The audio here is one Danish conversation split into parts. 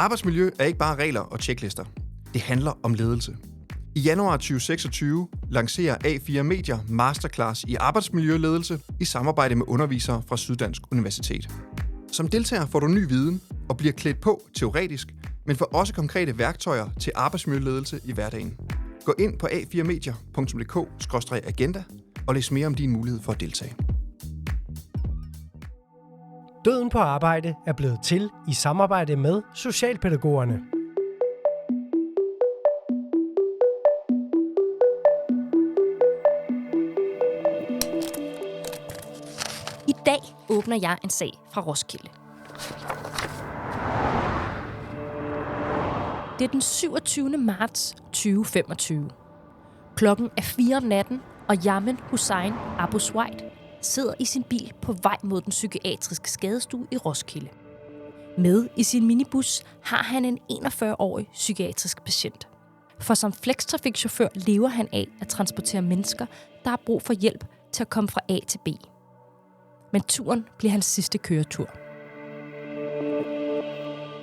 Arbejdsmiljø er ikke bare regler og checklister. Det handler om ledelse. I januar 2026 lancerer A4 Medier Masterclass i arbejdsmiljøledelse i samarbejde med undervisere fra Syddansk Universitet. Som deltager får du ny viden og bliver klædt på teoretisk, men får også konkrete værktøjer til arbejdsmiljøledelse i hverdagen. Gå ind på a4medier.dk/agenda og læs mere om din mulighed for at deltage. Døden på arbejde er blevet til i samarbejde med Socialpædagogerne. I dag åbner jeg en sag fra Roskilde. Det er den 27. marts 2025. Klokken er 4 om natten, og Yamen Hussain Abu Swaid sidder i sin bil på vej mod den psykiatriske skadestue i Roskilde. Med i sin minibus har han en 41-årig psykiatrisk patient. For som flextrafikchauffør lever han af at transportere mennesker, der har brug for hjælp til at komme fra A til B. Men turen bliver hans sidste køretur.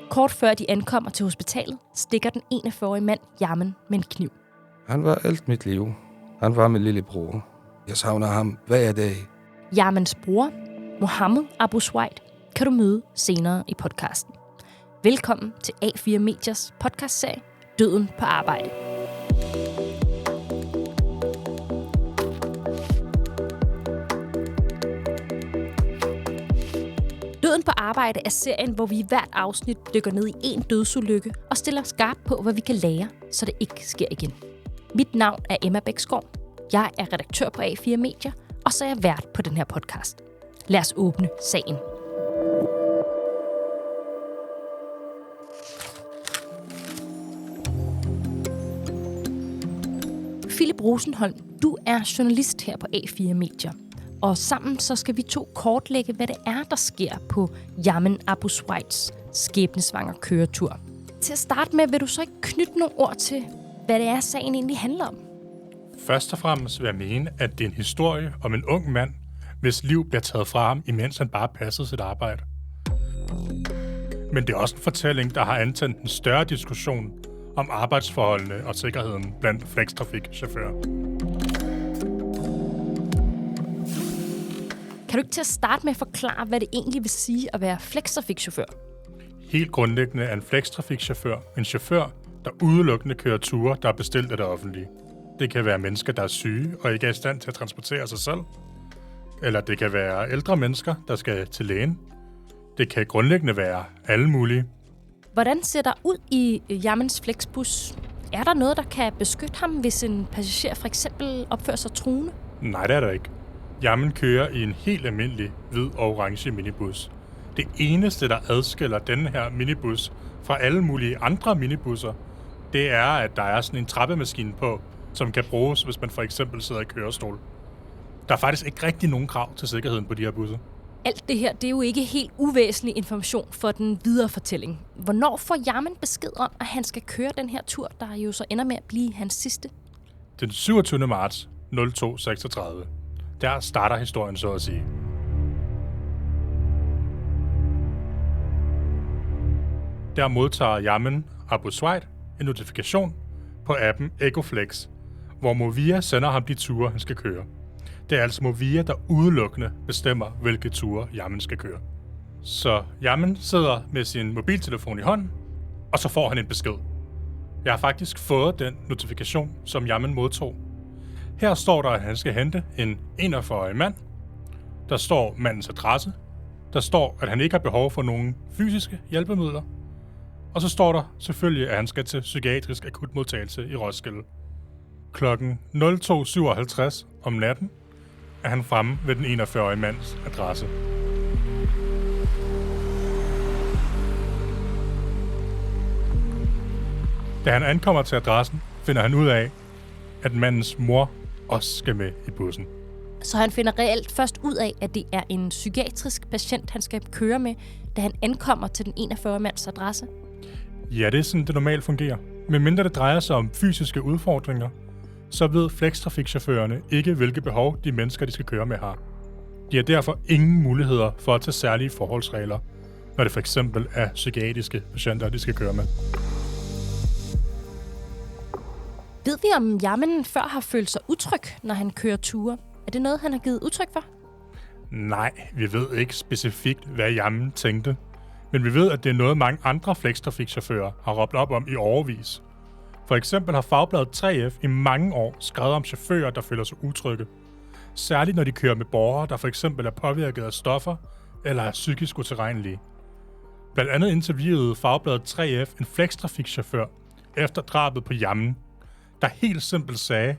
Kort før de ankommer til hospitalet, stikker den 41-årige mand Yamen med en kniv. Han var alt mit liv. Han var min lillebror. Jeg savner ham hver dag. Yamens bror, Mohammed Abu Swaid, kan du møde senere i podcasten. Velkommen til A4 Mediers podcastserie Døden på arbejde. Døden på arbejde er serien, hvor vi i hvert afsnit dykker ned i en dødsulykke og stiller skarpt på, hvad vi kan lære, så det ikke sker igen. Mit navn er Emma Bækskov. Jeg er redaktør på A4 Medier, og så er jeg vært på den her podcast. Lad os åbne sagen. Philip Rosenholm, du er journalist her på A4 Medier. Og sammen så skal vi to kortlægge, hvad det er, der sker på Yamen Abu Swaids skæbnesvanger køretur. Til at starte med, vil du så ikke knytte nogle ord til, hvad det er, sagen egentlig handler om? Først og fremmest vil jeg mene, at det er en historie om en ung mand, hvis liv bliver taget fra ham, imens han bare passede sit arbejde. Men det er også en fortælling, der har antændt en større diskussion om arbejdsforholdene og sikkerheden blandt flextrafikchauffører. Kan du ikke til at starte med at forklare, hvad det egentlig vil sige at være flextrafikchauffør? Helt grundlæggende er en flextrafikchauffør en chauffør, der udelukkende kører ture, der er bestilt af det offentlige. Det kan være mennesker, der er syge og ikke er i stand til at transportere sig selv. Eller det kan være ældre mennesker, der skal til lægen. Det kan grundlæggende være alle mulige. Hvordan ser der ud i Yamens flexbus? Er der noget, der kan beskytte ham, hvis en passager for eksempel opfører sig truende? Nej, det er der ikke. Yamen kører i en helt almindelig hvid og orange minibus. Det eneste, der adskiller denne her minibus fra alle mulige andre minibusser, det er, at der er sådan en trappemaskine på, som kan bruges, hvis man for eksempel sidder i kørestol. Der er faktisk ikke rigtig nogen krav til sikkerheden på de her busser. Alt det her, det er jo ikke helt uvæsentlig information for den videre fortælling. Hvornår får Yamen besked om, at han skal køre den her tur, der jo så ender med at blive hans sidste? Den 27. marts 0236. Der starter historien, så at sige. Der modtager Yamen Abu Swaid en notifikation på appen EcoFlex, hvor Movia sender ham de ture, han skal køre. Det er altså Movia, der udelukkende bestemmer, hvilke ture Yamen skal køre. Så Yamen sidder med sin mobiltelefon i hånden, og så får han en besked. Jeg har faktisk fået den notifikation, som Yamen modtog. Her står der, at han skal hente en 41-årig mand. Der står mandens adresse. Der står, at han ikke har behov for nogen fysiske hjælpemidler. Og så står der selvfølgelig, at han skal til psykiatrisk akutmodtagelse i Roskilde. Klokken 02:57 om natten er han fremme ved den 41-årige mands adresse. Da han ankommer til adressen, finder han ud af, at mandens mor også skal med i bussen. Så han finder reelt først ud af, at det er en psykiatrisk patient, han skal køre med, da han ankommer til den 41-mands adresse? Ja, det er sådan, det normalt fungerer. Men mindre det drejer sig om fysiske udfordringer, så ved flextrafikchaufførerne ikke, hvilke behov de mennesker, de skal køre med, har. De har derfor ingen muligheder for at tage særlige forholdsregler, når det for eksempel er psykiatriske patienter, de skal køre med. Ved vi, om Jamen før har følt sig utryg, når han kører ture? Er det noget, han har givet udtryk for? Nej, vi ved ikke specifikt, hvad Jamen tænkte. Men vi ved, at det er noget, mange andre flextrafikchauffører har råbt op om i årevis. For eksempel har fagbladet 3F i mange år skrevet om chauffører, der føler sig utrygge. Særligt når de kører med borgere, der for eksempel er påvirket af stoffer eller er psykisk utilregnelige. Blandt andet interviewede fagbladet 3F en flextrafikchauffør efter drabet på Jamen, der helt simpelt sagde,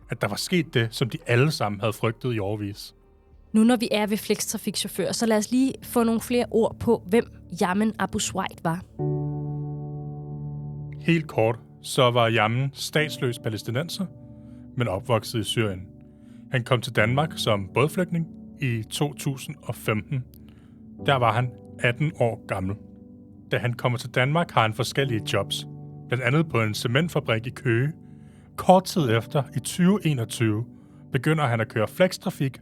at der var sket det, som de alle sammen havde frygtet i årevis. Nu når vi er ved flextrafikchauffører, så lad os lige få nogle flere ord på, hvem Yamen Abu Swaid var. Helt kort, så var Yamen statsløs palæstinenser, men opvokset i Syrien. Han kom til Danmark som bådflygtning i 2015. Der var han 18 år gammel. Da han kommer til Danmark, har han forskellige jobs. Blandt andet på en cementfabrik i Køge. Kort tid efter, i 2021, begynder han at køre flextrafik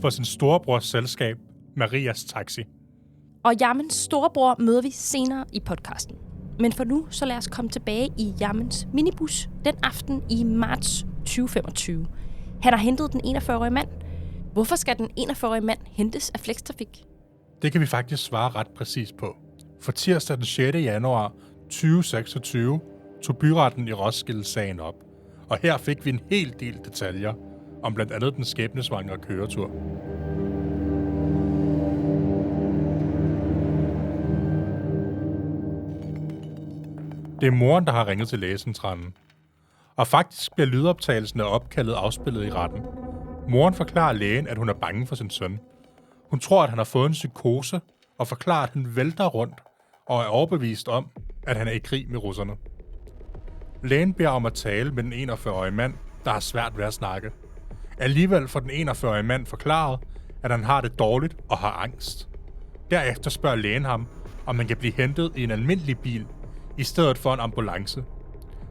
for sin storebrors selskab, Marias Taxi. Og Yamens storebror møder vi senere i podcasten. Men for nu, så lad os komme tilbage i Yamens minibus den aften i marts 2025. Han har hentet den 41-årige mand. Hvorfor skal den 41-årige mand hentes af flextrafik? Det kan vi faktisk svare ret præcis på. For tirsdag den 6. januar 2026 tog byretten i Roskilde sagen op. Og her fik vi en hel del detaljer om blandt andet den skæbnesvangre køretur. Det er moren, der har ringet til lægecentralen. Og faktisk bliver lydoptagelsen af opkaldet afspillet i retten. Moren forklarer lægen, at hun er bange for sin søn. Hun tror, at han har fået en psykose, og forklarer, at han vælter rundt og er overbevist om, at han er i krig med russerne. Lægen beder om at tale med den 41-årige mand, der har svært ved at snakke. Alligevel får den 41-årige mand forklaret, at han har det dårligt og har angst. Derefter spørger lægen ham, om han kan blive hentet i en almindelig bil, i stedet for en ambulance.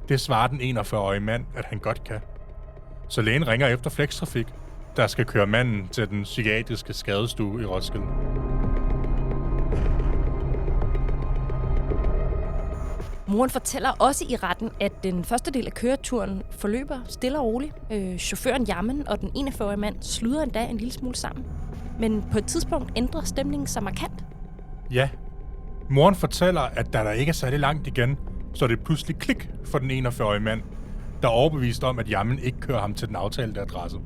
Det svarer den 41-årige mand, at han godt kan. Så lægen ringer efter flextrafik, der skal køre manden til den psykiatriske skadestue i Roskilde. Moren fortæller også i retten, at den første del af køreturen forløber stille og roligt. Chaufføren Yamen og den 41-årige mand sluder endda en lille smule sammen. Men på et tidspunkt ændrer stemningen sig markant. Ja, moren fortæller, at da der ikke er særlig langt igen, så er det pludselig klik for den 41-årige mand, der er overbevist om, at Yamen ikke kører ham til den aftalte adresse.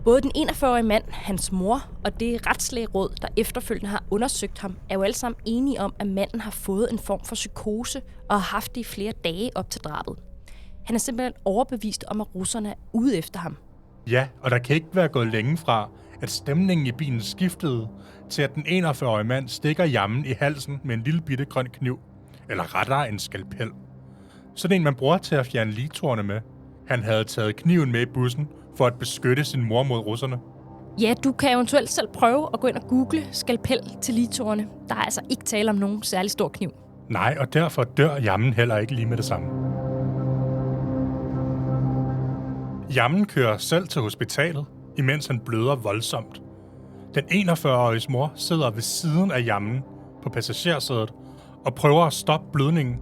Både den 41-årige mand, hans mor og det retslægeråd, der efterfølgende har undersøgt ham, er jo alle sammen enige om, at manden har fået en form for psykose og har haft det i flere dage op til drabet. Han er simpelthen overbevist om, at russerne er ude efter ham. Ja, og der kan ikke være gået længe fra, at stemningen i bilen skiftede til, at den 41-årige mand stikker Yamen i halsen med en lille bitte grøn kniv, eller rettere en skalpel. Sådan en, man bruger til at fjerne ligtorne med. Han havde taget kniven med i bussen for at beskytte sin mor mod russerne. Ja, du kan eventuelt selv prøve at gå ind og google skalpel til ligtorne. Der er altså ikke tale om nogen særlig stor kniv. Nej, og derfor dør Yamen heller ikke lige med det samme. Yamen kører selv til hospitalet, imens han bløder voldsomt. Den 41-årige mor sidder ved siden af Yamen på passagersædet og prøver at stoppe blødningen.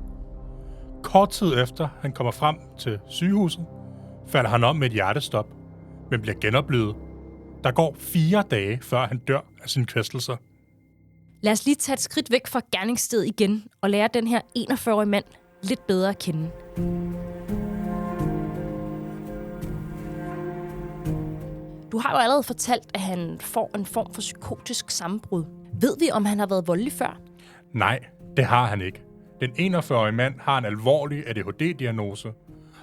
Kort tid efter han kommer frem til sygehuset, falder han om med et hjertestop, men bliver genoplivet. Der går 4 dage, før han dør af sine kvæstelser. Lad os lige tage et skridt væk fra gerningsstedet igen og lære den her 41-årige mand lidt bedre at kende. Du har jo allerede fortalt, at han får en form for psykotisk sammenbrud. Ved vi, om han har været voldelig før? Nej, det har han ikke. Den 41-årige mand har en alvorlig ADHD-diagnose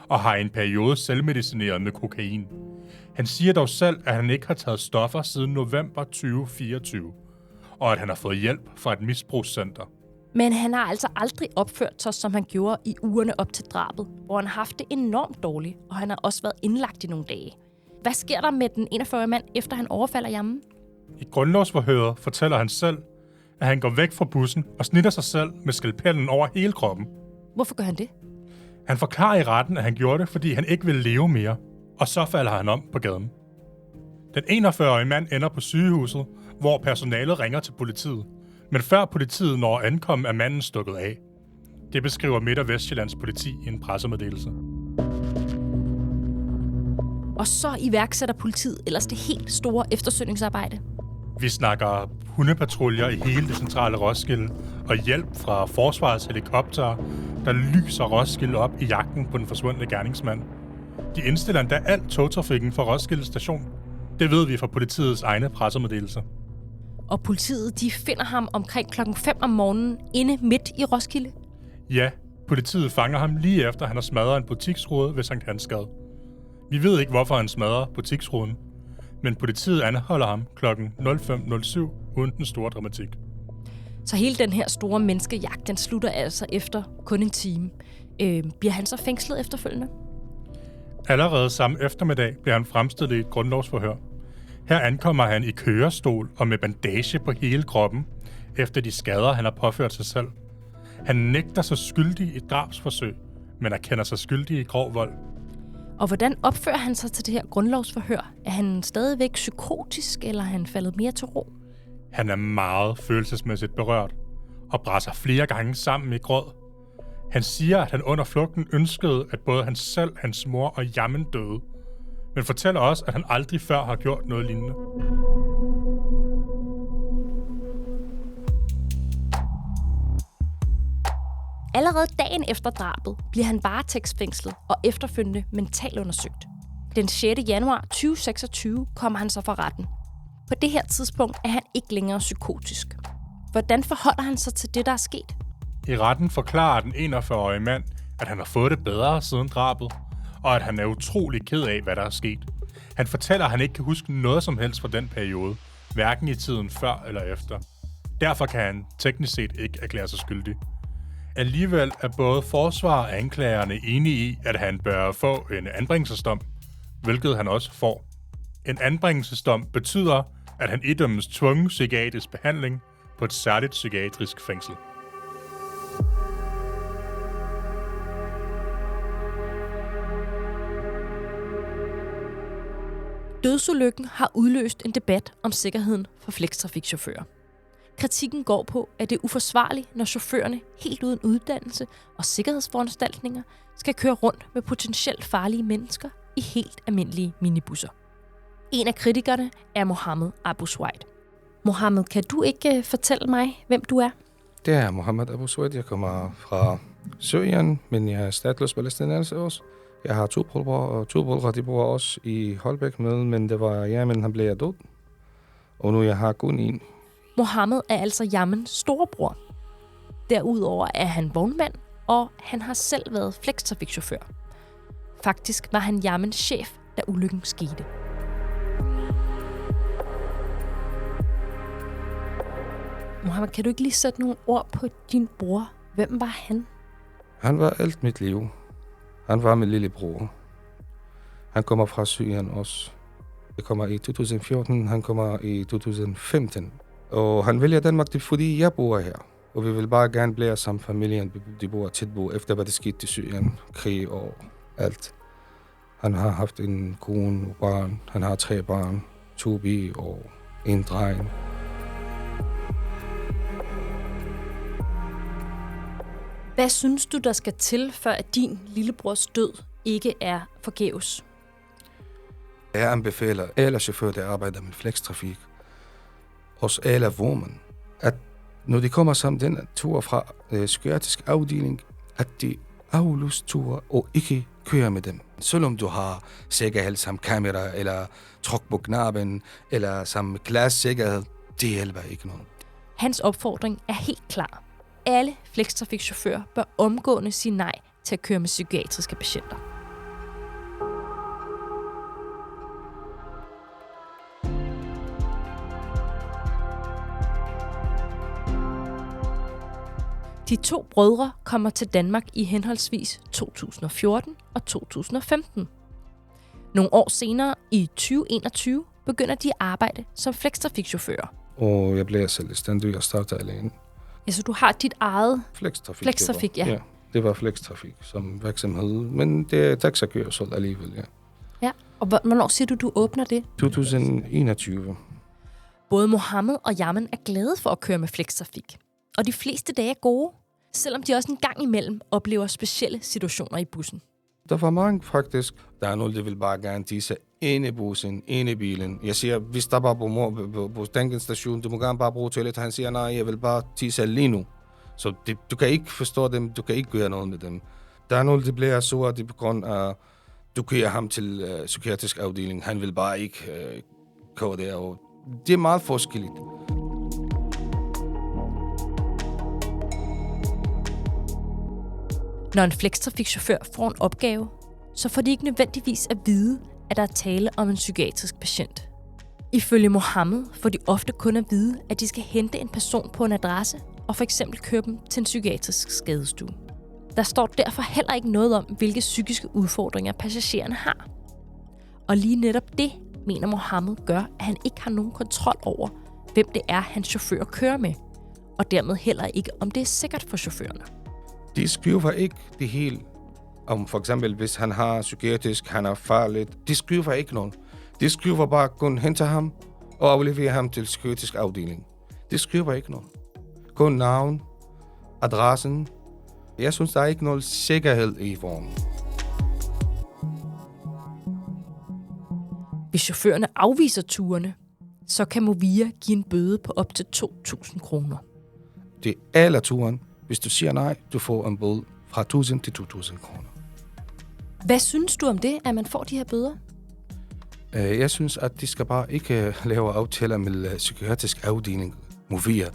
og har i en periode selvmedicineret med kokain. Han siger dog selv, at han ikke har taget stoffer siden november 2024, og at han har fået hjælp fra et misbrugscenter. Men han har altså aldrig opført sig, som han gjorde i ugerne op til drabet, hvor han har haft det enormt dårligt, og han har også været indlagt i nogle dage. Hvad sker der med den 41-årige mand, efter han overfalder Yamen? I grundlovsforhøret fortæller han selv, at han går væk fra bussen og snitter sig selv med skalpellen over hele kroppen. Hvorfor gør han det? Han forklarer i retten, at han gjorde det, fordi han ikke vil leve mere, og så falder han om på gaden. Den 41-årige mand ender på sygehuset, hvor personalet ringer til politiet, Men før politiet når at ankomme, er manden stukket af. Det beskriver Midt- og Vestjyllands politi i en pressemeddelelse. Og så iværksætter politiet ellers det helt store eftersøgningsarbejde. Vi snakker hundepatruljer i hele det centrale Roskilde og hjælp fra forsvarets helikopter, der lyser Roskilde op i jagten på den forsvundne gerningsmand. De indstiller endda al togtrafikken fra Roskilde station. Det ved vi fra politiets egne pressemeddelelser. Og politiet de finder ham omkring klokken 5 om morgenen inde midt i Roskilde. Ja, politiet fanger ham lige efter, han har smadret en butiksrude ved Sankt Hansgade. Vi ved ikke, hvorfor han smadrer butiksruden, men politiet anholder ham kl. 05.07 uden den store dramatik. Så hele den her store menneskejagt, den slutter altså efter kun en time. Bliver han så fængslet efterfølgende? Allerede samme eftermiddag bliver han fremstillet i et grundlovsforhør. Her ankommer han i kørestol og med bandage på hele kroppen, efter de skader, han har påført sig selv. Han nægter sig skyldig i drabsforsøg, men erkender sig skyldig i grov vold. Og hvordan opfører han sig til det her grundlovsforhør? Er han stadigvæk psykotisk, eller er han faldet mere til ro? Han er meget følelsesmæssigt berørt og brænder flere gange sammen i gråd. Han siger, at han under flugten ønskede, at både han selv, hans mor og Jamen døde, men fortæller også, at han aldrig før har gjort noget lignende. Allerede dagen efter drabet bliver han varetægtsfængslet og efterfølgende mentalundersøgt. Den 6. januar 2026 kommer han så for retten. På det her tidspunkt er han ikke længere psykotisk. Hvordan forholder han sig til det, der er sket? I retten forklarer den 41-årige mand, at han har fået det bedre siden drabet, og at han er utrolig ked af, hvad der er sket. Han fortæller, at han ikke kan huske noget som helst fra den periode, hverken i tiden før eller efter. Derfor kan han teknisk set ikke erklære sig skyldig. Alligevel er både forsvar og anklagerne enige i, at han bør få en anbringelsesdom, hvilket han også får. En anbringelsesdom betyder, at han idømmes tvungen psykiatrisk behandling på et særligt psykiatrisk fængsel. Dødsulykken har udløst en debat om sikkerheden for flextrafikchauffører. Kritikken går på, at det er uforsvarligt, når chaufførerne helt uden uddannelse og sikkerhedsforanstaltninger skal køre rundt med potentielt farlige mennesker i helt almindelige minibusser. En af kritikerne er Mohammed Abu Swaid. Mohammed, kan du ikke fortælle mig, hvem du er? Det er Mohammed Abu Swaid. Jeg kommer fra Syrien, men jeg er statsløs palæstinenser også. Jeg har 2 brødre, og 2 brødre, de bor også i Holbæk med, men det var Jamen, han blev død. Og nu jeg har kun en. Mohammed er altså Yamens storebror. Derudover er han vognmand, og han har selv været flextrafikchauffør. Faktisk var han Yamens chef, da ulykken skete. Mohammed, kan du ikke lige sætte nogle ord på din bror? Hvem var han? Han var alt mit liv. Han var min lillebror. Han kommer fra Syrien også. Jeg kommer i 2014, han kommer i 2015. Og han vælger Danmark, fordi jeg bor her. Og vi vil bare gerne blive som familien. De bor tæt på, efter hvad det skete i Syrien. Krig og alt. Han har haft en kone og barn. Han har 3 barn. 2 piger og 1 dreng. Hvad synes du, der skal til, for at din lillebrors død ikke er forgæves? Jeg anbefaler alle chauffører, der arbejder med flextrafik, også alle vognmænd, at når de kommer sammen den tur fra psykiatrisk afdeling, at de aflyser ture og ikke kører med dem. Selvom du har sikkerhed som kamera, eller tryk på knappen, eller som glassikkerhed, det hjælper ikke noget. Hans opfordring er helt klar. Alle flextrafikchauffører bør omgående sige nej til at køre med psykiatriske patienter. De 2 brødre kommer til Danmark i henholdsvis 2014 og 2015. Nogle år senere, i 2021, begynder de at arbejde som flextrafikchauffører. Og jeg bliver selvstændig og starter alene. Ja, så du har dit eget Flextrafik, ja. Ja, det var flextrafik som virksomhed, men det er taxakørsel alligevel, ja. Ja, og hvornår siger du åbner det? 2021. Både Mohammed og Yaman er glade for at køre med flextrafik. Og de fleste dage er gode, selvom de også en gang imellem oplever specielle situationer i bussen. Der var mange faktisk. Der er nogen, der vil bare gerne tisse inde i bussen, inde i bilen. Jeg siger, vi stopper på tankenstation, du må gerne bare bruge toilet. Han siger, nej, jeg vil bare tisse lige nu. Så du kan ikke forstå dem, du kan ikke gøre noget med dem. Der er nogen, der bliver sure, det er på grund af, du kører ham til psykiatrisk afdeling. Han vil bare ikke køre der. Og det er meget forskelligt. Når en flextrafikchauffør får en opgave, så får de ikke nødvendigvis at vide, at der er tale om en psykiatrisk patient. Ifølge Mohammed får de ofte kun at vide, at de skal hente en person på en adresse og for eksempel køre dem til en psykiatrisk skadestue. Der står derfor heller ikke noget om, hvilke psykiske udfordringer passagererne har. Og lige netop det, mener Mohammed, gør, at han ikke har nogen kontrol over, hvem det er, hans chauffør kører med, og dermed heller ikke, om det er sikkert for chaufførerne. De skriver ikke det hele om, for eksempel, hvis han har psykiatrisk, han er farligt. De skriver ikke noget. De skriver bare, kun hente ham og aflevere ham til psykiatrisk afdeling. De skriver ikke noget. Kun navn, adressen. Jeg synes, der er ikke noget sikkerhed i formen. Hvis chaufførerne afviser turene, så kan Movia give en bøde på op til 2.000 kroner. Det er alle turen. Hvis du siger nej, du får en bøde fra 1.000 til 2.000 kroner. Hvad synes du om det, at man får de her bøder? Jeg synes, at de skal bare ikke lave aftaler med psykiatrisk afdeling, Movia.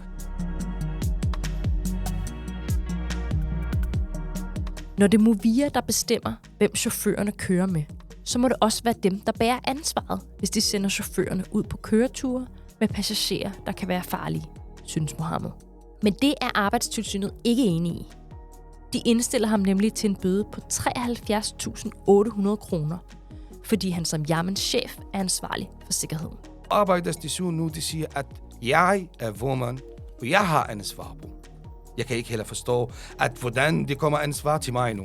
Når det er Movia, der bestemmer, hvem chaufførerne kører med, så må det også være dem, der bærer ansvaret, hvis de sender chaufførerne ud på køreture med passagerer, der kan være farlige, synes Mohammed. Men det er Arbejdstilsynet ikke enige i. De indstiller ham nemlig til en bøde på 73.800 kroner, fordi han som Yamens chef er ansvarlig for sikkerheden. Arbejdstilsynet nu, de siger, at jeg er vognmand, og jeg har ansvar på. Jeg kan ikke heller forstå, at hvordan det kommer ansvar til mig nu.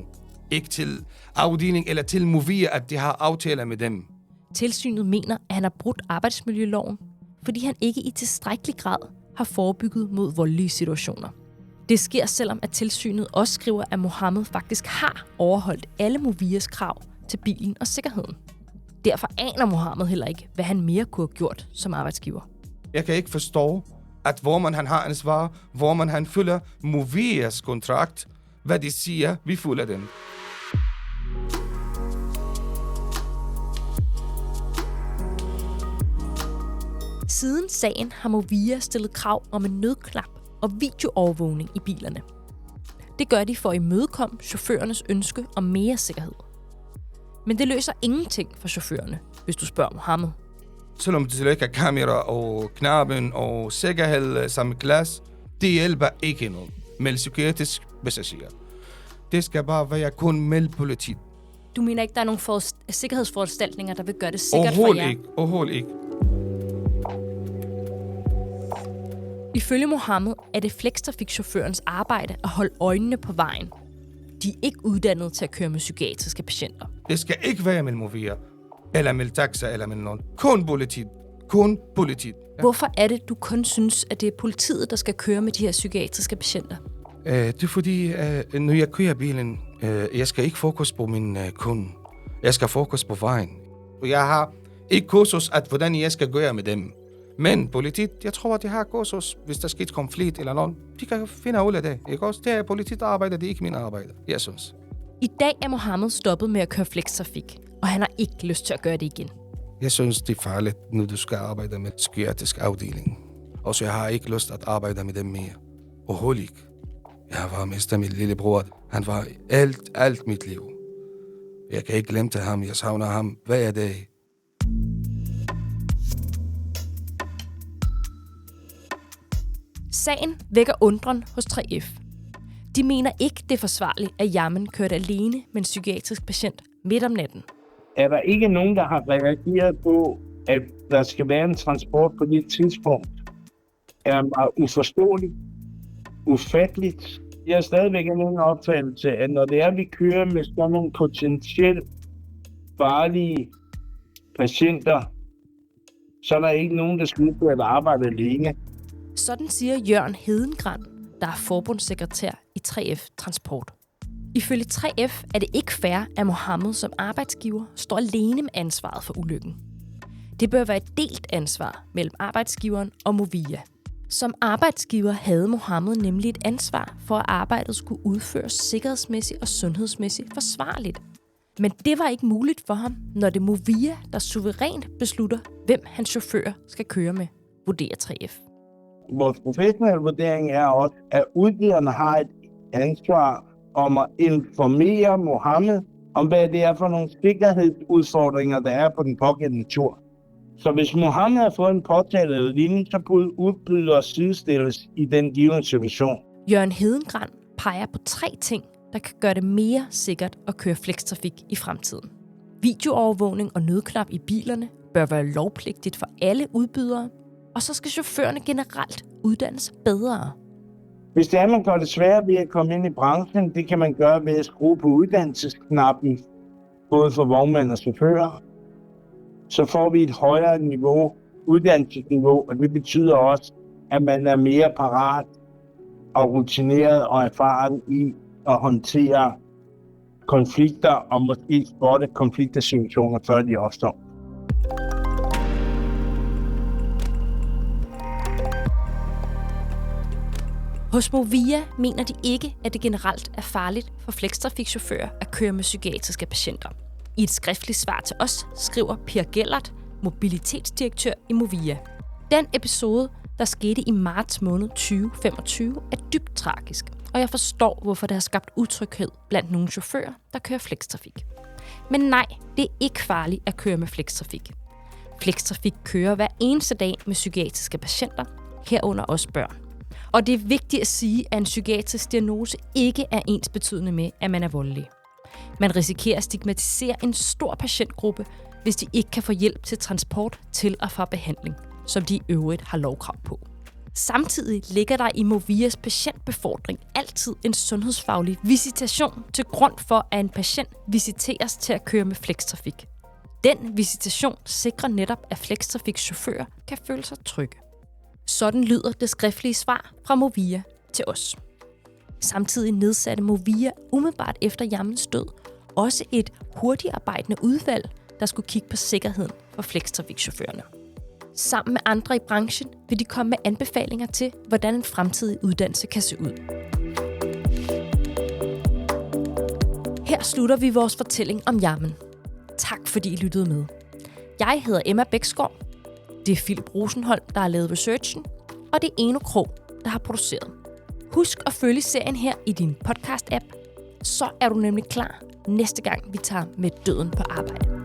Ikke til afdeling eller til Movia, at de har aftaler med dem. Tilsynet mener, at han har brudt arbejdsmiljøloven, fordi han ikke i tilstrækkelig grad har forebygget mod voldelige situationer. Det sker selvom, at tilsynet også skriver, at Mohammed faktisk har overholdt alle Movias krav til bilen og sikkerheden. Derfor aner Mohammed heller ikke, hvad han mere kunne have gjort som arbejdsgiver. Jeg kan ikke forstå, at hvor man han har ansvar, hvor man han følger Movias kontrakt, hvad de siger, vi følger dem. Siden sagen har Movia stillet krav om en nødklap og videoovervågning i bilerne. Det gør de for at imødekomme chaufførernes ønske om mere sikkerhed. Men det løser ingenting for chaufførerne, hvis du spørger Mohammed. Selvom det lægger kamera og knappen og sikkerhed samme glas, det hjælper ikke noget med psykiatrisk passagerer. Det skal bare være kun med politiet. Du mener ikke, der er nogle sikkerhedsforanstaltninger, der vil gøre det sikkert for jer? Overhovedet ikke. Ifølge Mohammed er det flextrafikchaufførens arbejde at holde øjnene på vejen. De er ikke uddannet til at køre med psykiatriske patienter. Det skal ikke være med Movia, eller med taxa, eller med nogen. Kun politiet. Kun politiet. Ja. Hvorfor er det, du kun synes, at det er politiet, der skal køre med de her psykiatriske patienter? Det er fordi, når jeg kører bilen, jeg skal ikke fokus på min kunde. Jeg skal fokus på vejen. Jeg har ikke kursus, at hvordan jeg skal gøre med dem. Men politiet, jeg tror, at de har kursus, hvis der sker konflikt eller noget. De kan finde ud af det. Ikke også? Det er politiet arbejde, det er ikke min arbejde. Jeg synes. I dag er Mohammed stoppet med at køre flextrafik, og han har ikke lyst til at gøre det igen. Jeg synes, det er farligt, når du skal arbejde med psykiatrisk afdeling. Og så jeg har ikke lyst at arbejde med dem mere. Overhovedet ikke. Jeg var mistet min lillebror. Han var alt mit liv. Jeg kan ikke glemme ham. Jeg savner ham hver dag. Sagen vækker undren hos 3F. De mener ikke, det er forsvarligt, at Yaman kørte alene med en psykiatrisk patient midt om natten. Er der ikke nogen, der har reageret på, at der skal være en transport på det tidspunkt? Er meget uforståeligt, ufatteligt. Jeg er stadigvæk af nogen opfattelse, at når det er, vi kører med sådan nogle potentielt farlige patienter, så er der ikke nogen, der skal udføre et arbejde alene. Sådan siger Jørgen Hedengran, der er forbundssekretær i 3F Transport. Ifølge 3F er det ikke fair, at Mohammed som arbejdsgiver står alene med ansvaret for ulykken. Det bør være et delt ansvar mellem arbejdsgiveren og Movia. Som arbejdsgiver havde Mohammed nemlig et ansvar for, at arbejdet skulle udføres sikkerhedsmæssigt og sundhedsmæssigt forsvarligt. Men det var ikke muligt for ham, når det er Movia, der suverænt beslutter, hvem hans chauffør skal køre med, vurderer 3F. Vores professionelle vurdering er også, at udbyderne har et ansvar om at informere Mohammed om, hvad det er for nogle sikkerhedsudfordringer, der er på den pågældende tur. Så hvis Mohammed har fået en påtale eller lignende, så kunne udbydere sidestilles i den givne situation. Jørgen Hedengran peger på 3 ting, der kan gøre det mere sikkert at køre flextrafik i fremtiden. Videoovervågning og nødknap i bilerne bør være lovpligtigt for alle udbydere, og så skal chaufførerne generelt uddannes bedre. Hvis det er, man gør det sværere ved at komme ind i branchen, det kan man gøre ved at skrue på uddannelsesknappen, både for vognmænd og chauffører. Så får vi et højere niveau, uddannelsesniveau, og det betyder også, at man er mere parat og rutineret og erfaren i at håndtere konflikter og måske spotte konfliktsituationer, før de opstår. Hos Movia mener de ikke, at det generelt er farligt for flextrafikchauffører at køre med psykiatriske patienter. I et skriftligt svar til os skriver Per Gellert, mobilitetsdirektør i Movia. Den episode, der skete i marts måned 2025, er dybt tragisk, og jeg forstår, hvorfor det har skabt utryghed blandt nogle chauffører, der kører flextrafik. Men nej, det er ikke farligt at køre med flextrafik. Flextrafik kører hver eneste dag med psykiatriske patienter, herunder også børn. Og det er vigtigt at sige, at en psykiatrisk diagnose ikke er ensbetydende med, at man er voldelig. Man risikerer at stigmatisere en stor patientgruppe, hvis de ikke kan få hjælp til transport til og fra behandling, som de i øvrigt har lovkrav på. Samtidig ligger der i Movias patientbefordring altid en sundhedsfaglig visitation til grund for, at en patient visiteres til at køre med flextrafik. Den visitation sikrer netop, at flextrafikchauffører kan føle sig trygge. Sådan lyder det skriftlige svar fra Movia til os. Samtidig nedsatte Movia umiddelbart efter Jammens død også et hurtigarbejdende udvalg, der skulle kigge på sikkerheden for flextrafikchaufførerne. Sammen med andre i branchen vil de komme med anbefalinger til, hvordan en fremtidig uddannelse kan se ud. Her slutter vi vores fortælling om Jammen. Tak fordi I lyttede med. Jeg hedder Emma Bæksgaard. Det er Philip Rosenholm, der har lavet researchen, og det er Eno Krog, der har produceret. Husk at følge serien her i din podcast-app, så er du nemlig klar næste gang, vi tager med døden på arbejde.